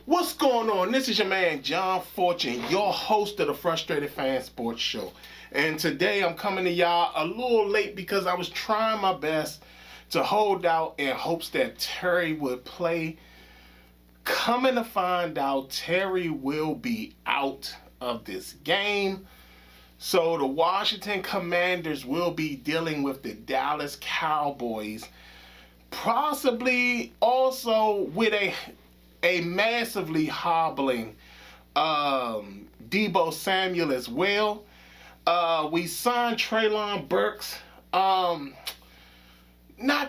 What's going on? This is your man John Fortune, your host of the Frustrated Fan Sports Show. And today I'm coming to y'all a little late because I was trying my best to hold out in hopes that Terry would play. Coming to find out, Terry will be out of this game. So the Washington Commanders will be dealing with the Dallas Cowboys. Possibly also with a massively hobbling Deebo Samuel as well. We signed Treylon Burks. Not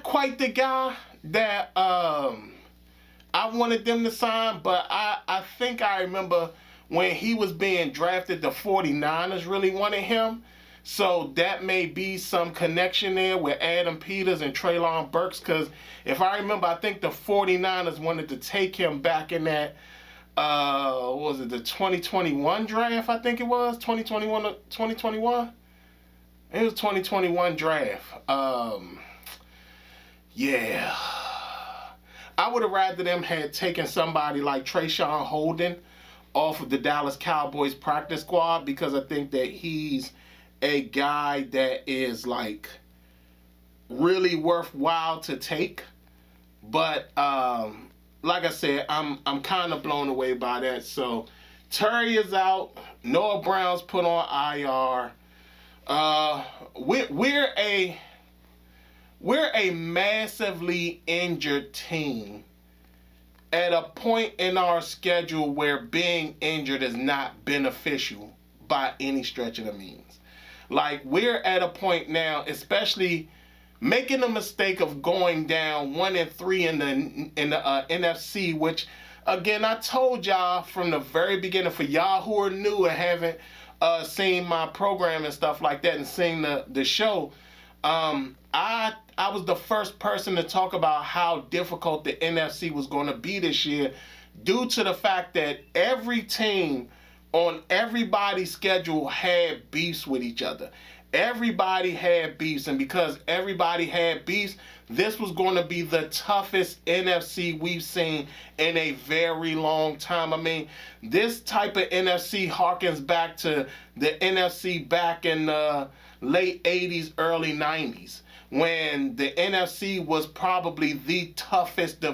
quite the guy that I wanted them to sign, but I think I remember when he was being drafted, the 49ers really wanted him. So that may be some connection there with Adam Peters and Treylon Burks, because if I remember, I think the 49ers wanted to take him back in that, what was it, the 2021 draft, I think it was, 2021? It was 2021 draft. Yeah. I would have rather them had taken somebody like Trayshawn Holden off of the Dallas Cowboys practice squad, because I think that he's a guy that is like really worthwhile to take. But like I said, I'm kind of blown away by that. So Terry is out. Noah Brown's put on IR. We're a massively injured team at a point in our schedule where being injured is not beneficial by any stretch of the means. Like, we're at a point now, especially making the mistake of going down 1-3 in the NFC, which, again, I told y'all from the very beginning, for y'all who are new and haven't seen my program and stuff like that and seen the show, I was the first person to talk about how difficult the NFC was going to be this year, due to the fact that every team on everybody's schedule had beefs with each other. Everybody had beefs, and because everybody had beefs, this was going to be the toughest NFC we've seen in a very long time. I mean, this type of NFC harkens back to the NFC back in the late 80s, early 90s, when the NFC was probably the toughest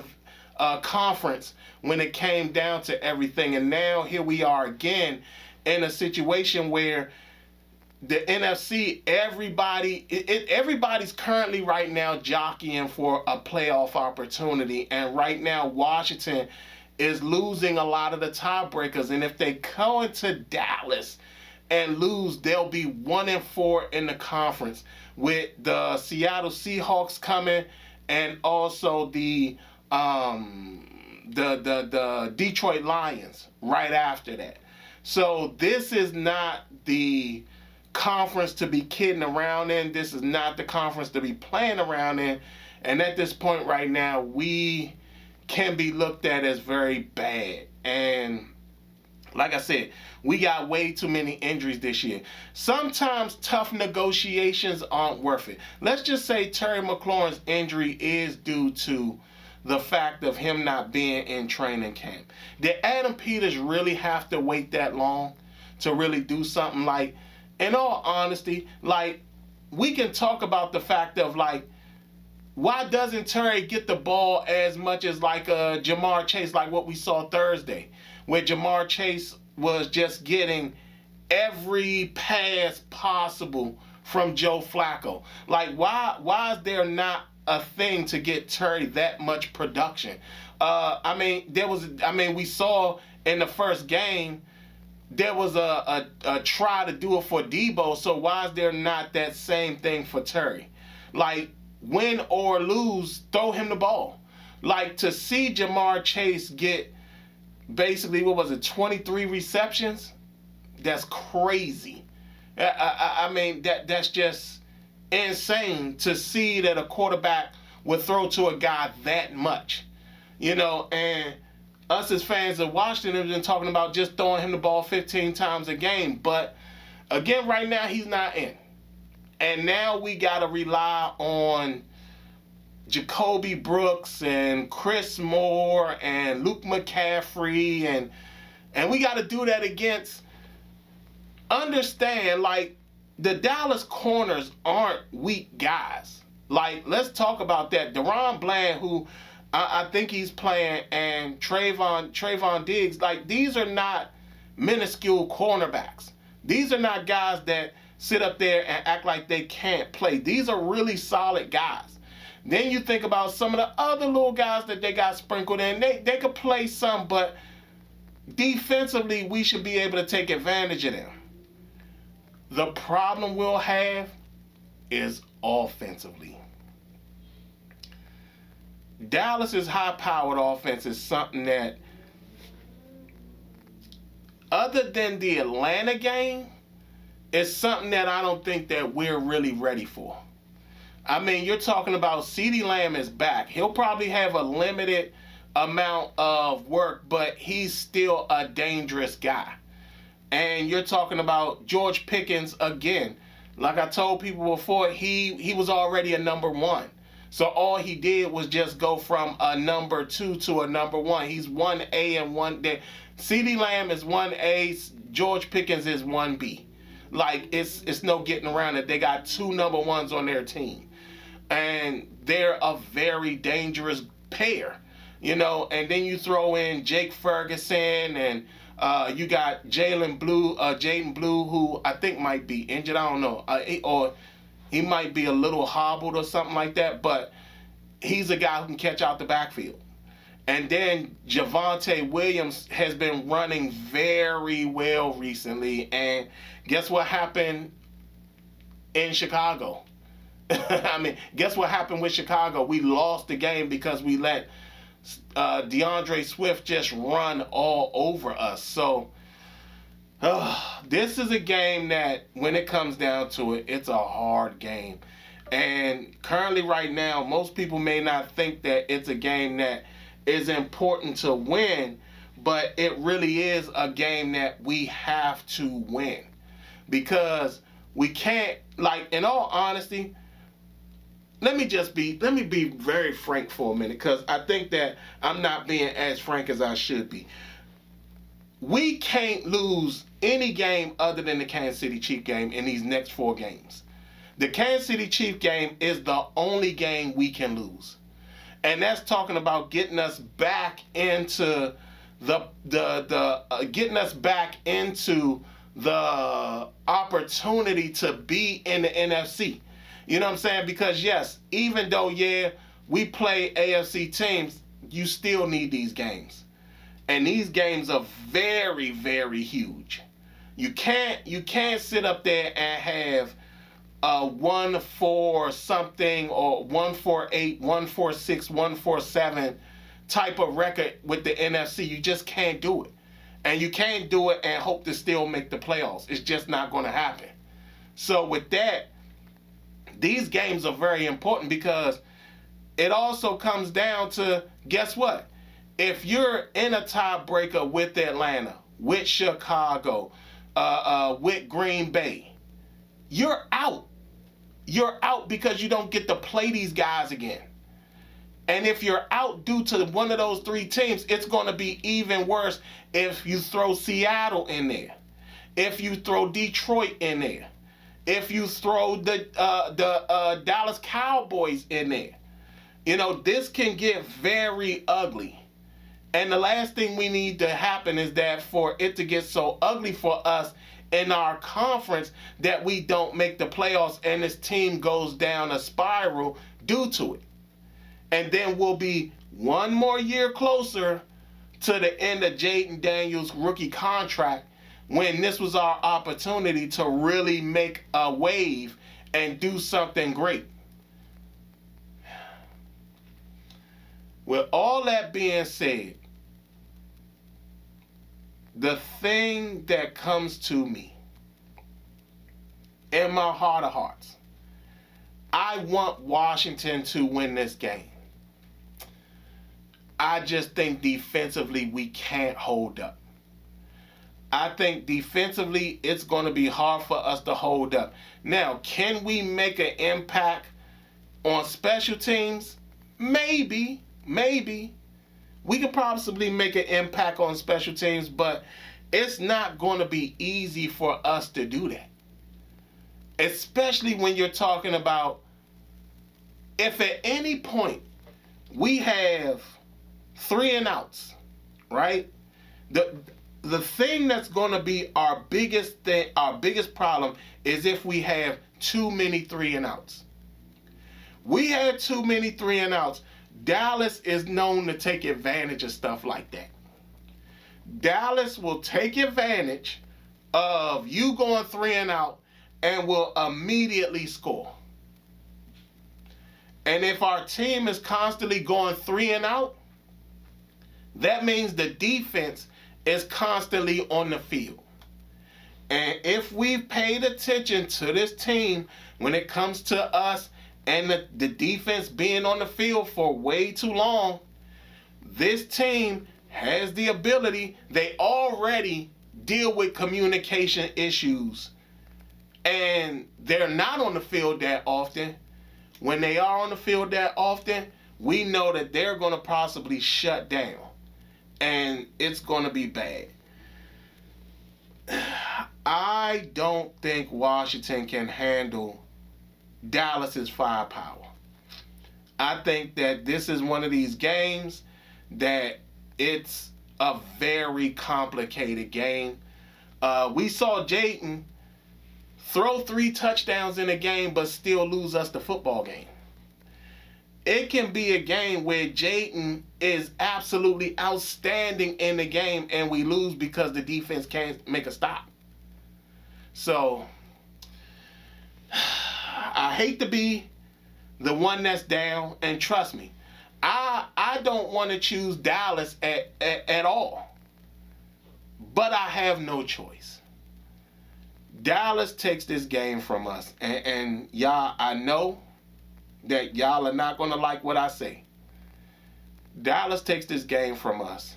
conference when it came down to everything. And now here we are again in a situation where the NFC, everybody's currently right now jockeying for a playoff opportunity. And right now Washington is losing a lot of the tiebreakers. And if they go into Dallas and lose, they'll be 1-4 in the conference, with the Seattle Seahawks coming and also the Detroit Lions right after that. So this is not the conference to be kidding around in. This is not the conference to be playing around in. And at this point right now, we can be looked at as very bad. And like I said, we got way too many injuries this year. Sometimes tough negotiations aren't worth it. Let's just say Terry McLaurin's injury is due to the fact of him not being in training camp. Did Adam Peters really have to wait that long to really do something? Like, in all honesty, like, we can talk about the fact of, like, why doesn't Terry get the ball as much as like Jamar Chase, like what we saw Thursday, where Jamar Chase was just getting every pass possible from Joe Flacco? Like, why is there not a thing to get Terry that much production? We saw in the first game there was a try to do it for Deebo, so why is there not that same thing for Terry? Like, win or lose, throw him the ball. Like, to see Jamar Chase get basically, 23 receptions? That's crazy. That's just insane to see that a quarterback would throw to a guy that much. And us as fans of Washington have been talking about just throwing him the ball 15 times a game. But again, right now, he's not in. And now we got to rely on Jacoby Brooks and Chris Moore and Luke McCaffrey. And we got to do that against, understand, like, the Dallas corners aren't weak guys. Like, let's talk about that. Deron Bland, who I think he's playing, and Trayvon Diggs, like, these are not minuscule cornerbacks. These are not guys that sit up there and act like they can't play. These are really solid guys. Then you think about some of the other little guys that they got sprinkled in. They could play some, but defensively, we should be able to take advantage of them. The problem we'll have is offensively. Dallas's high-powered offense is something that, other than the Atlanta game, is something that I don't think that we're really ready for. I mean, you're talking about CeeDee Lamb is back. He'll probably have a limited amount of work, but he's still a dangerous guy. And you're talking about George Pickens again. Like I told people before, he was already a number one. So all he did was just go from a number 2 to a number 1. He's 1A and 1D. CeeDee Lamb is 1A. George Pickens is 1B. Like, it's no getting around it. They got 2 number 1s on their team. And they're a very dangerous pair. And then you throw in Jake Ferguson, and you got Jaden Blue, who I think might be injured. I don't know. Or he might be a little hobbled or something like that, but he's a guy who can catch out the backfield. And then Javonte Williams has been running very well recently. And guess what happened in Chicago? I mean, guess what happened with Chicago? We lost the game because we let DeAndre Swift just run all over us. So this is a game that, when it comes down to it, it's a hard game. And currently right now, most people may not think that it's a game that is important to win, but it really is a game that we have to win. Because we can't, like, in all honesty, let me be very frank for a minute, because I think that I'm not being as frank as I should be. We can't lose any game other than the Kansas City Chiefs game in these next 4 games. The Kansas City Chiefs game is the only game we can lose. And that's talking about getting us back into getting us back into the opportunity to be in the NFC. You know what I'm saying? Because yes, even though we play AFC teams, you still need these games. And these games are very, very huge. You can't sit up there and have a 1-4 something or 1-4-8, 1-4-6, 1-4-7 type of record with the NFC. You just can't do it. And you can't do it and hope to still make the playoffs. It's just not going to happen. So with that, these games are very important, because it also comes down to, guess what? If you're in a tiebreaker with Atlanta, with Chicago, with Green Bay, you're out. You're out because you don't get to play these guys again. And if you're out due to one of those 3 teams, it's going to be even worse if you throw Seattle in there, if you throw Detroit in there, if you throw the Dallas Cowboys in there. This can get very ugly. And the last thing we need to happen is that for it to get so ugly for us in our conference that we don't make the playoffs and this team goes down a spiral due to it. And then we'll be one more year closer to the end of Jaden Daniels' rookie contract, when this was our opportunity to really make a wave and do something great. With all that being said, the thing that comes to me in my heart of hearts I want Washington to win this game. I just think defensively we can't hold up. I think defensively it's going to be hard for us to hold up. Now, can we make an impact on special teams? Maybe. We could possibly make an impact on special teams, but it's not going to be easy for us to do that. Especially when you're talking about if at any point we have 3 and outs, right? The thing that's going to be our biggest problem is if we have too many 3 and outs. We had too many 3 and outs. Dallas is known to take advantage of stuff like that. Dallas will take advantage of you going 3 and out and will immediately score. And if our team is constantly going 3 and out, that means the defense is constantly on the field. And if we've paid attention to this team when it comes to us and the defense being on the field for way too long, this team has the ability. They already deal with communication issues. And they're not on the field that often. When they are on the field that often, we know that they're going to possibly shut down. And it's going to be bad. I don't think Washington can handle Dallas's firepower. I think that this is one of these games that it's a very complicated game. We saw Jayden throw 3 touchdowns in a game but still lose us the football game. It can be a game where Jayden is absolutely outstanding in the game and we lose because the defense can't make a stop. So, I hate to be the one that's down, and trust me, I don't want to choose Dallas at all. But I have no choice. Dallas takes this game from us. And y'all, I know that y'all are not going to like what I say. Dallas takes this game from us.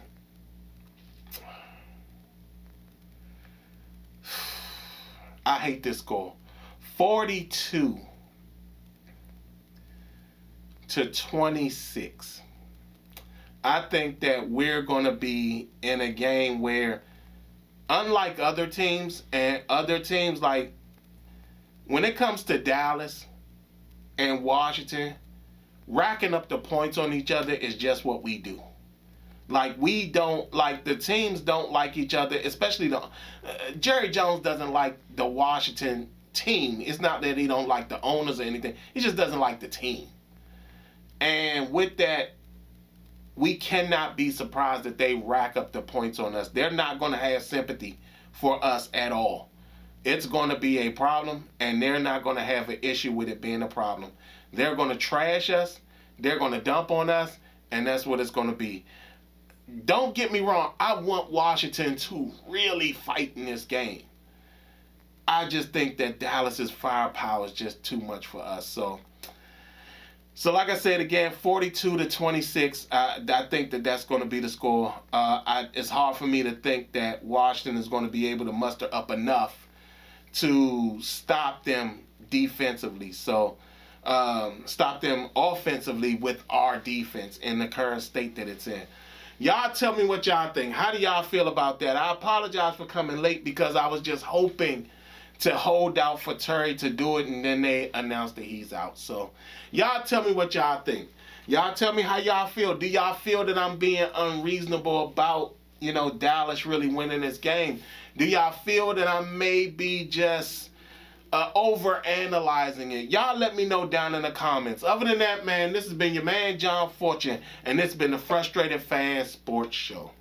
I hate this score. 42-26. I think that we're going to be in a game where, unlike other teams, like when it comes to Dallas and Washington, racking up the points on each other is just what we do. Like the teams don't like each other, especially Jerry Jones doesn't like the Washington team. It's not that he don't like the owners or anything. He just doesn't like the team. And with that, we cannot be surprised that they rack up the points on us. They're not going to have sympathy for us at all. It's going to be a problem, and they're not going to have an issue with it being a problem. They're going to trash us. They're going to dump on us, and that's what it's going to be. Don't get me wrong. I want Washington to really fight in this game. I just think that Dallas's firepower is just too much for us. So like I said again, 42-26. I think that that's going to be the score. It's hard for me to think that Washington is going to be able to muster up enough to stop them defensively. So stop them offensively with our defense in the current state that it's in. Y'all tell me what y'all think. How do y'all feel about that? I apologize for coming late because I was just hoping to hold out for Terry to do it, and then they announced that he's out. So y'all tell me what y'all think. Y'all tell me how y'all feel. Do y'all feel that I'm being unreasonable about, Dallas really winning this game? Do y'all feel that I may be just over-analyzing it? Y'all let me know down in the comments. Other than that, man, this has been your man, John Fortune, and this has been the Frustrated Fan Sports Show.